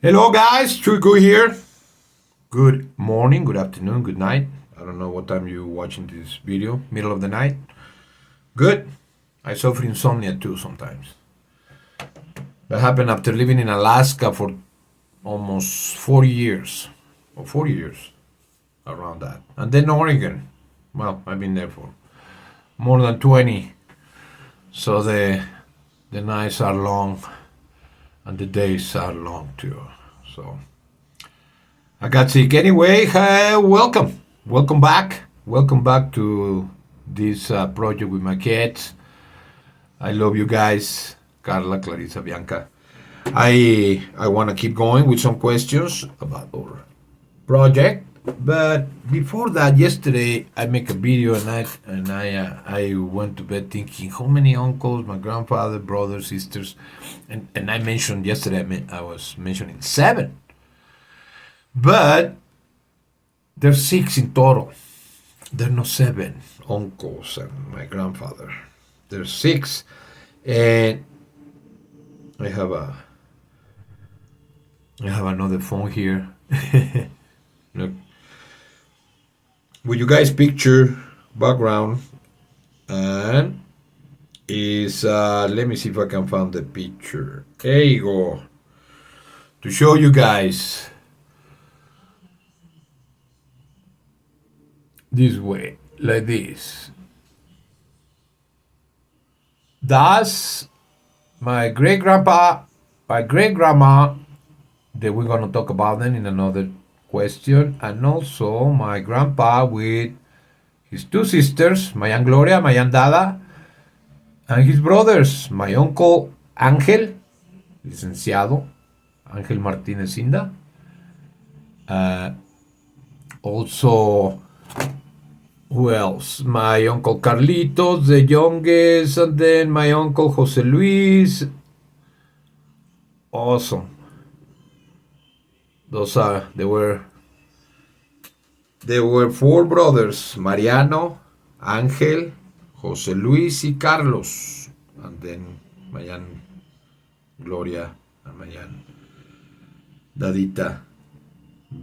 Hello, guys. Chuiku here. Good morning, good afternoon, good night. I don't know what time you're watching this video. Middle of the night. Good. I suffer insomnia too sometimes. That happened after living in Alaska for almost 40 years. Or 40 years. Around that. And then Oregon. Well, I've been there for more than 20. So the nights are long and the days are long too. So I got sick anyway. Welcome back. Welcome back to this project with my kids. I love you guys, Carla, Clarissa, Bianca. I want to keep going with some questions about our project. But before that, yesterday I make a video and I went to bed thinking how many uncles, my grandfather, brothers, sisters, and I mentioned yesterday I was mentioning 7, but there's 6 in total. There are no 7 uncles and my grandfather. There's 6, and I have another phone here. Look. Will you guys picture background and is let me see if I can find the picture. There you go. To show you guys this way, like this. That's my great grandpa, my great grandma, that we're gonna talk about them in another question, and also my grandpa with his 2 sisters, my Aunt Gloria, my Aunt Dada, and his brothers, my uncle Ángel, licenciado, Ángel Martínez Inda. Also, who else? My uncle Carlitos, the youngest, and then my uncle Jose Luis. Awesome. There were 4 brothers: Mariano, Ángel, Jose Luis, y Carlos, and then my Aunt Gloria and my Aunt Dadita.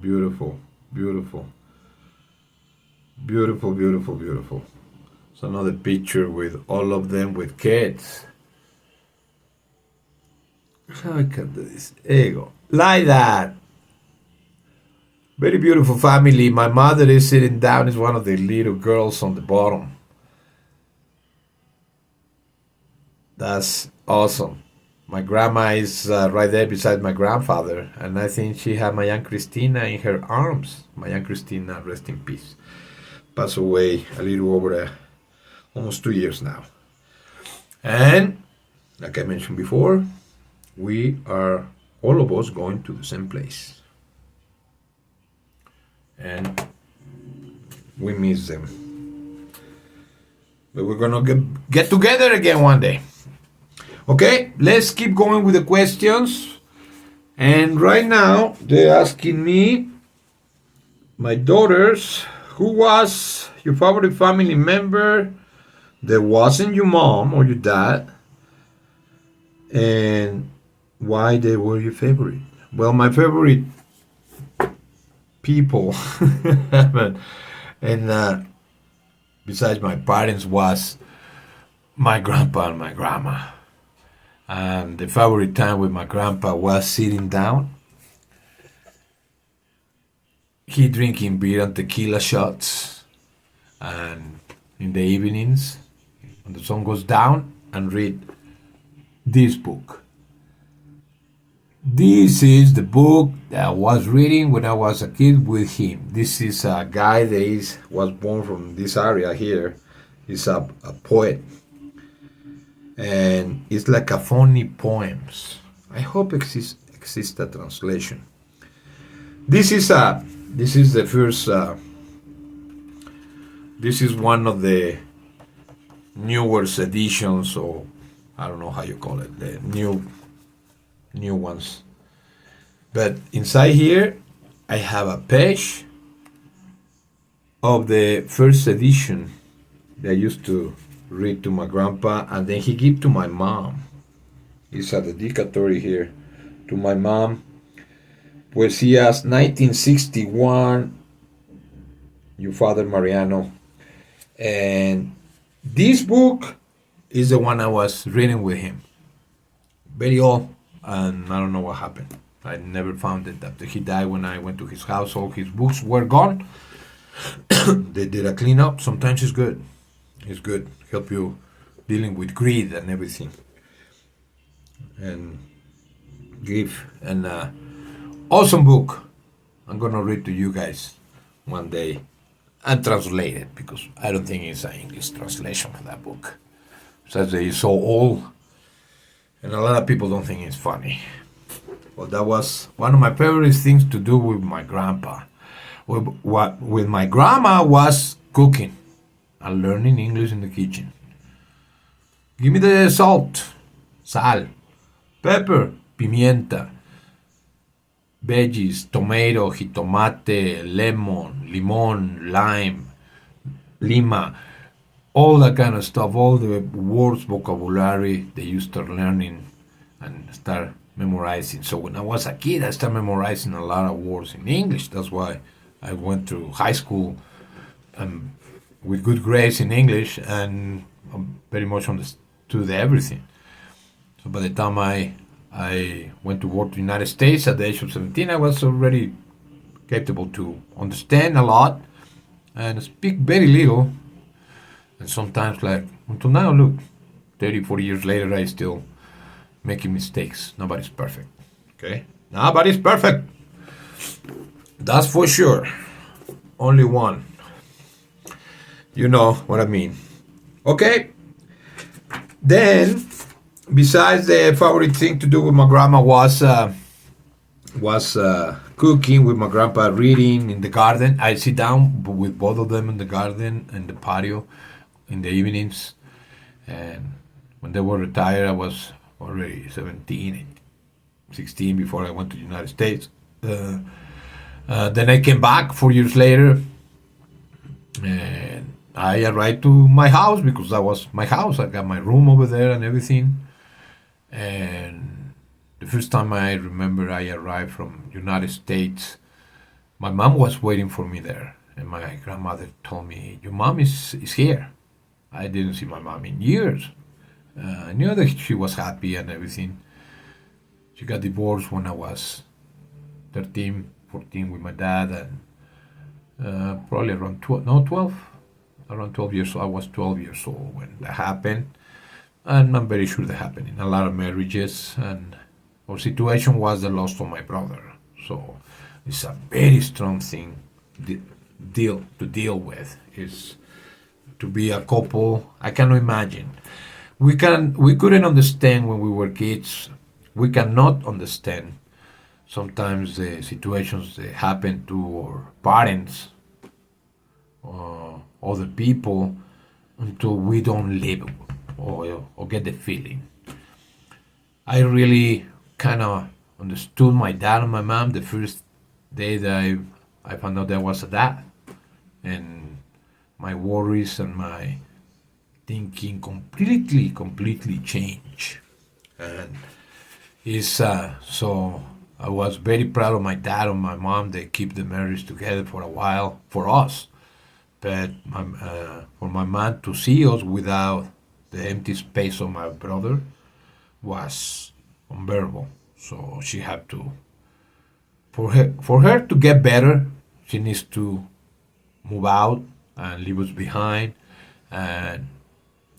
Beautiful, beautiful, beautiful, beautiful, beautiful. It's another picture with all of them with kids. How I can do this? There you go. Like that. Very beautiful family. My mother is sitting down, is one of the little girls on the bottom. That's awesome. My grandma is right there beside my grandfather, and I think she had my Aunt Christina in her arms. My Aunt Christina, rest in peace, passed away a little over almost 2 years now. And like I mentioned before, we are all of us going to the same place. And we miss them. But we're gonna get together again one day. Okay, let's keep going with the questions. And right now, they're asking me, my daughters, who was your favorite family member that wasn't your mom or your dad? And why they were your favorite? Well, my favorite people and besides my parents was my grandpa and my grandma. And the favorite time with my grandpa was sitting down, he drinking beer and tequila shots, and in the evenings when the sun goes down, and read this book. This is the book that I was reading when I was a kid with him. This is a guy that was born from this area here. He's a poet. And it's like a funny poems. I hope exists a translation. This is the first. This is one of the newer editions, or I don't know how you call it, the new ones. But inside here I have a page of the first edition that I used to read to my grandpa, and then he gave to my mom. It's a dedicatory here to my mom Poesías 1961, Your Father Mariano. And this book is the one I was reading with him. Very old, and I don't know what happened. I never found it after he died. When I went to his house, all his books were gone. They did a cleanup. Sometimes it's good. It's good. Help you dealing with greed and everything. And give an awesome book. I'm gonna read to you guys one day and translate it because I don't think it's an English translation of that book. Says that it's so old, and a lot of people don't think it's funny. Well, that was one of my favorite things to do with my grandpa. With my grandma was cooking and learning English in the kitchen. Give me the salt, sal, pepper, pimienta, veggies, tomato, jitomate, lemon, limon, lime, lima, all that kind of stuff, all the words, vocabulary that you start learning and start memorizing. So when I was a kid, I started memorizing a lot of words in English. That's why I went to high school with good grades in English, and very much understood everything. So by the time I went to work in the United States at the age of 17, I was already capable to understand a lot and speak very little. And sometimes, like, until now, look, 30, 40 years later, I still making mistakes. Nobody's perfect. Okay? Nobody's perfect. That's for sure. Only one. You know what I mean. Okay? Then, besides the favorite thing to do with my grandma was cooking, with my grandpa, reading in the garden. I sit down with both of them in the garden and the patio in the evenings. And when they were retired, I was already 17, 16 before I went to the United States. Then I came back 4 years later, and I arrived to my house because that was my house. I got my room over there and everything. And the first time I remember I arrived from United States, my mom was waiting for me there, and my grandmother told me, "Your mom is here." I didn't see my mom in years. I knew that she was happy and everything. She got divorced when I was 13, 14 with my dad, and probably around 12, no, 12, around 12 years old. I was 12 years old when that happened. And I'm very sure that happened in a lot of marriages. And our situation was the loss of my brother. So it's a very strong thing to deal with. Is to be a couple. I cannot imagine. We couldn't understand when we were kids. We cannot understand sometimes the situations that happen to our parents or other people until we don't live or get the feeling. I really kind of understood my dad and my mom the first day that I found out there was a dad, and my worries and my thinking completely changed. And it's so I was very proud of my dad and my mom. They keep the marriage together for a while for us, but for my mom to see us without the empty space of my brother was unbearable. So she had to, for her to get better, she needs to move out and leave us behind. And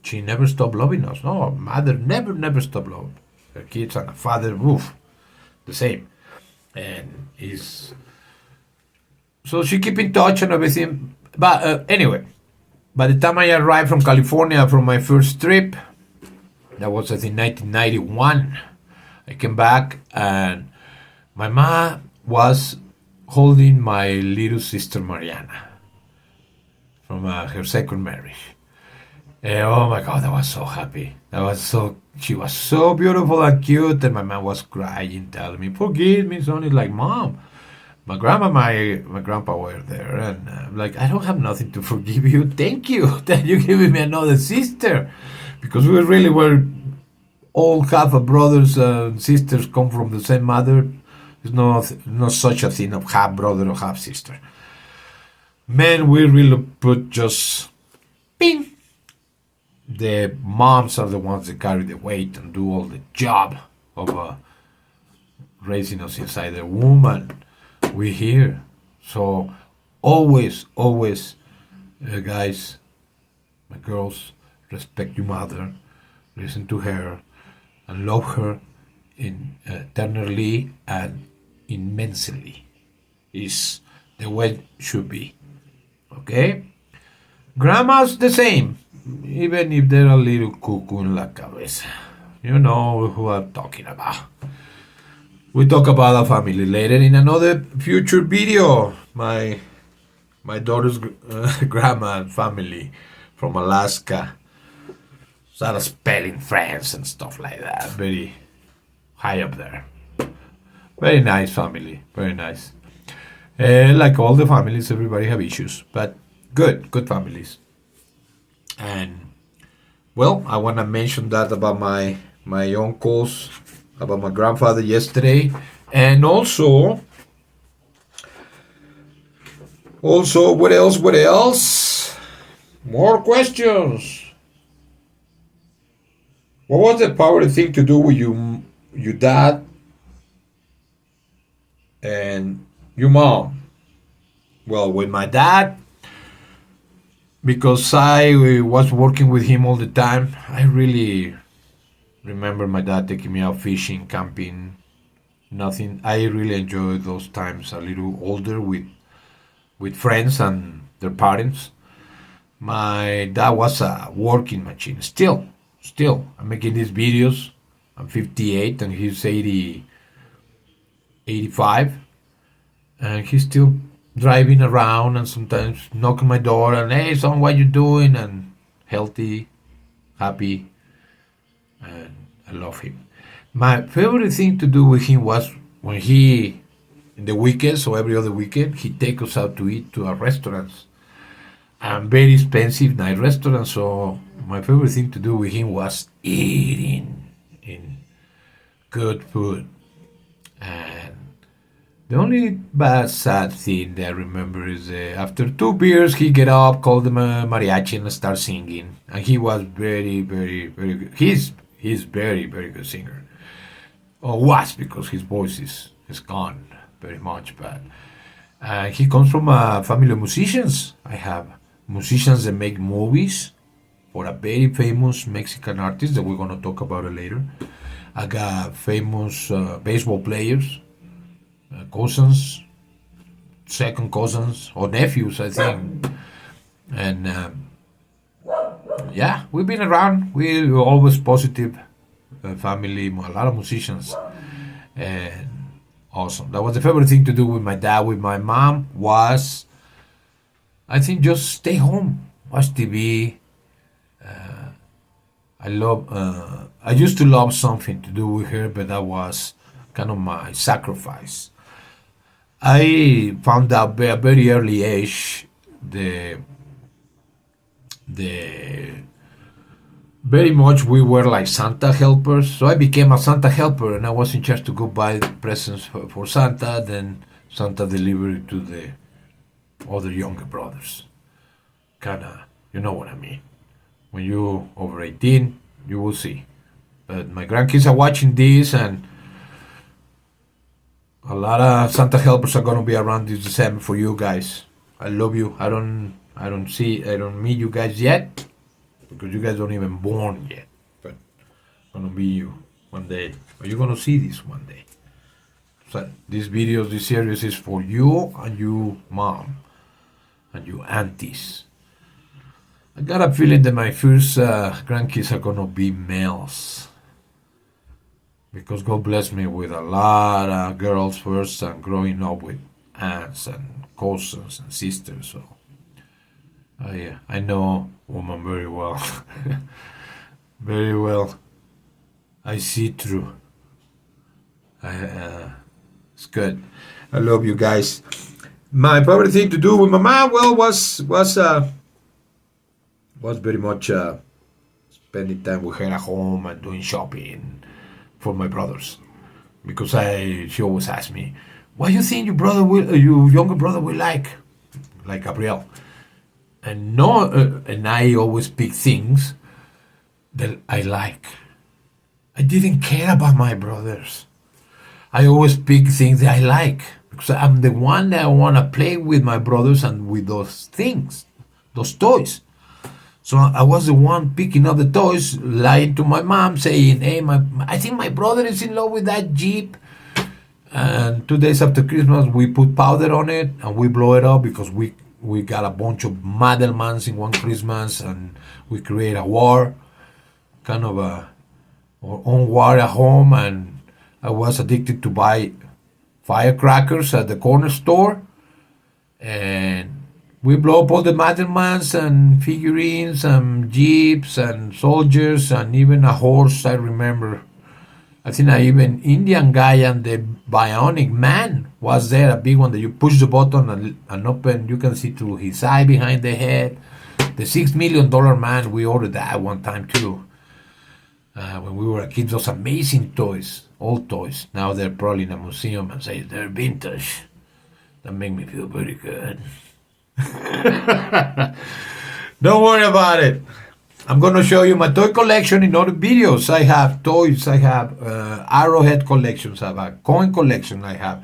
she never stopped loving us. No, mother never stopped loving her kids, and a father, woof, the same. And is so she keep in touch and everything. But anyway, by the time I arrived from California from my first trip, that was I think 1991, I came back and my mom was holding my little sister Mariana from her second marriage. And oh my God, I was so happy. She was so beautiful and cute, and my mom was crying, telling me, "Forgive me, son." It's like, Mom, my grandma, my grandpa were there, and I'm like, I don't have nothing to forgive you. Thank you that you giving me another sister, because we really were all half of brothers and sisters come from the same mother, It's not such a thing of half brother or half sister. Men, we really put just ping. The moms are the ones that carry the weight and do all the job of raising us inside the woman. We here. So always, always, guys, my girls, respect your mother, listen to her, and love her tenderly and immensely. Is the way it should be. Okay? Grandma's the same, even if they're a little cuckoo in la cabeza. You know who I'm talking about. We talk about our family later in another future video. My daughter's grandma and family from Alaska started spelling friends and stuff like that. Very high up there. Very nice family. Very nice. Like all the families, everybody have issues, but good families. And well, I want to mention that about my uncles, about my grandfather yesterday, and also what else? What else? More questions. What was the power thing to do with your dad and your mom? Well, with my dad, because I was working with him all the time, I really remember my dad taking me out fishing, camping, nothing. I really enjoyed those times a little older with friends and their parents. My dad was a working machine. Still, I'm making these videos. I'm 58 and he's 80, 85, and he's still driving around and sometimes knocking my door and, hey son, what you doing? And healthy, happy, and I love him. My favorite thing to do with him was when he, in the weekends or every other weekend, he take us out to eat to our restaurants, and very expensive night restaurants. So my favorite thing to do with him was eating in good food. And the only bad sad thing that I remember is after 2 beers he get up, call the mariachi and start singing. And he was very, very, very good. He's very, very good singer. Or was, because his voice is gone very much. But he comes from a family of musicians. I have musicians that make movies for a very famous Mexican artist that we're going to talk about it later. I got famous baseball players, cousins, second cousins, or nephews, I think. And yeah, we've been around. We're always positive family, a lot of musicians. And awesome. That was the favorite thing to do with my dad. With my mom was, I think, just stay home, watch TV. I used to love something to do with her, but that was kind of my sacrifice. I found out at a very early age the very much we were like Santa helpers. So I became a Santa helper, and I was in charge to go buy presents for Santa. Then Santa delivered to the other younger brothers. Kinda, you know what I mean. When you over 18, you will see. But my grandkids are watching this, and a lot of Santa helpers are gonna be around this December for you guys. I love you. I don't meet you guys yet because you guys don't even born yet. But gonna be you one day. Or you're gonna see this one day. So this series is for you and you mom and you aunties. I got a feeling that my first grandkids are gonna be males, because God blessed me with a lot of girls first, and growing up with aunts and cousins and sisters. So I know woman very well, very well. I see through. It's good. I love you guys. My favorite thing to do with my mom, well, was very much spending time with her at home and doing shopping for my brothers. because she always asks me, "What do you think your younger brother will like Gabriel?" And no, and I always pick things that I like. I didn't care about my brothers. I always pick things that I like because I'm the one that want to play with my brothers and with those things, those toys. So I was the one picking up the toys, lying to my mom, saying, "Hey, I think my brother is in love with that Jeep." And 2 days after Christmas, we put powder on it and we blow it up because we got a bunch of Madelmans in one Christmas, and we create a war, kind of our own war at home. And I was addicted to buy firecrackers at the corner store, and we blow up all the Madelmans and figurines and jeeps and soldiers and even a horse. I remember. I think I even Indian guy and the Bionic Man was there, a big one that you push the button and open. You can see through his eye behind the head. The $6 million man, we ordered that one time too. When we were kids, those amazing toys, old toys. Now they're probably in a museum and say they're vintage. That make me feel very good. Don't worry about it. I'm going to show you my toy collection in other videos. I have toys, I have arrowhead collections, I have a coin collection, I have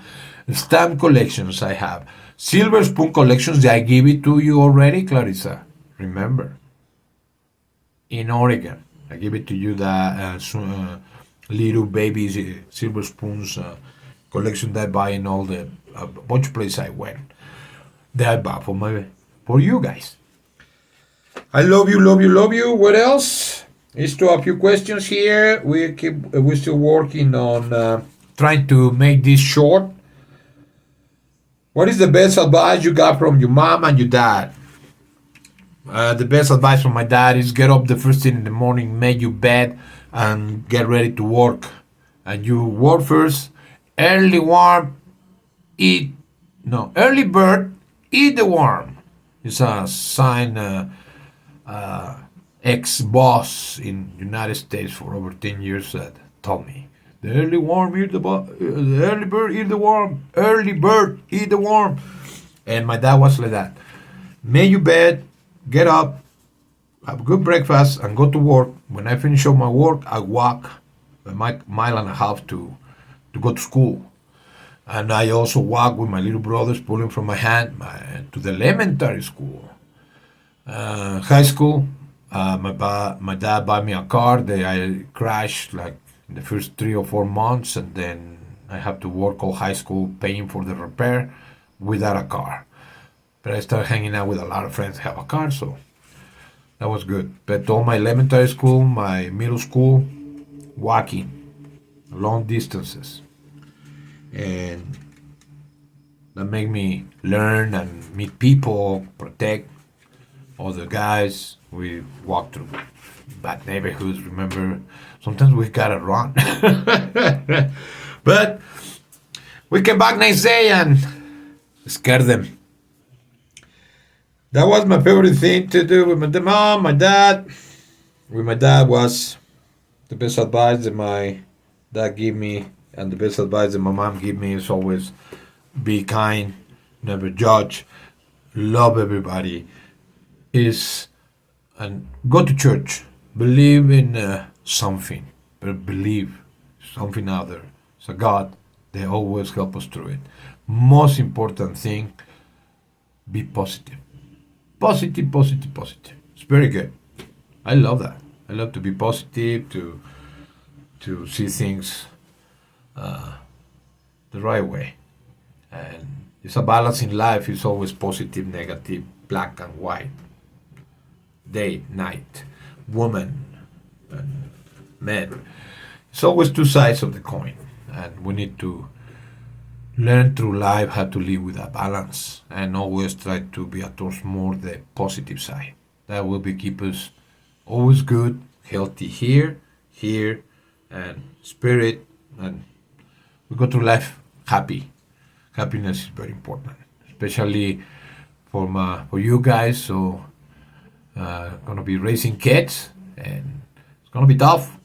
stamp collections, I have silver spoon collections that I give it to you already, Clarissa. Remember, in Oregon, I give it to you the little babies silver spoons collection that I buy in all the bunch of places I went. That I bought for you guys. I love you, love you, love you. What else? Is to a few questions here. We're still working on trying to make this short. What is the best advice you got from your mom and your dad? The best advice from my dad is get up the first thing in the morning, make your bed, and get ready to work. And you work first. Early bird, eat the worm. It's a sign. Ex-boss in United States for over 10 years that told me, the early bird eat the worm, early bird eat the worm. And my dad was like that. Make your bed, get up, have a good breakfast, and go to work. When I finish all my work, I walk a mile and a half to go to school. And I also walk with my little brothers, pulling from my hand to the elementary school. High school, my dad bought me a car that I crashed like in the first 3 or 4 months, and then I have to work all high school paying for the repair without a car. But I started hanging out with a lot of friends that have a car, so that was good. But all my elementary school, my middle school, walking long distances, and that made me learn and meet people, protect other guys. We walked through bad neighborhoods. Remember, sometimes we gotta run. But we came back next day and scared them. That was my favorite thing to do with my mom, my dad. With my dad was the best advice that my dad gave me, and the best advice that my mom gave me is always be kind, never judge, love everybody. And go to church, believe in something, but believe something out there. So God, they always help us through it. Most important thing, be positive. Positive, positive, positive. It's very good. I love that. I love to be positive, to see things the right way. And it's a balance in life. It's always positive, negative, black and white. Day, night, woman, and men. It's always two sides of the coin, and we need to learn through life how to live with a balance and always try to be towards more the positive side. That will be keep us always good, healthy here, and spirit, and we go through life happy. Happiness is very important, especially for you guys. So. Gonna be raising kids, and it's gonna be tough,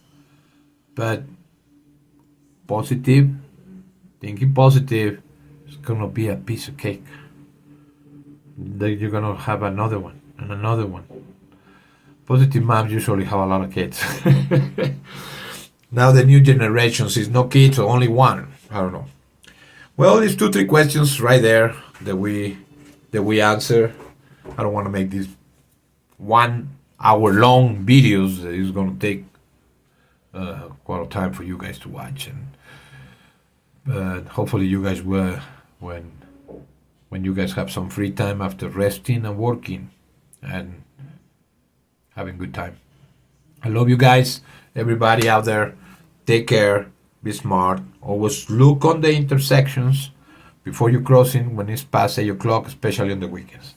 but positive Thinking positive is gonna be a piece of cake. Then you're gonna have another one and another one. Positive moms usually have a lot of kids. Now the new generations is no kids or only one. I don't know. Well, there's two, three questions right there that we answer. I don't want to make these 1 hour long videos. It's gonna take quite a time for you guys to watch, and hopefully you guys will when you guys have some free time after resting and working and having good time. I love you guys, everybody out there. Take care, be smart, always look on the intersections before you crossing when it's past 8 o'clock, especially on the weekends.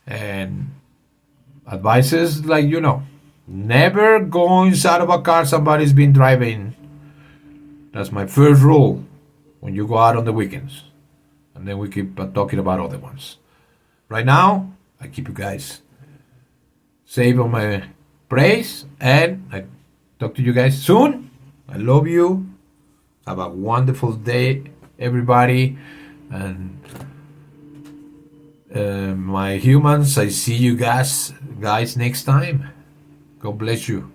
And advices like never go inside of a car somebody's been driving. That's my first rule when you go out on the weekends. And then we keep talking about other ones. Right now, I keep you guys safe on my praise, and I talk to you guys soon. I love you. Have a wonderful day, everybody. And my humans, I see you guys next time. God bless you.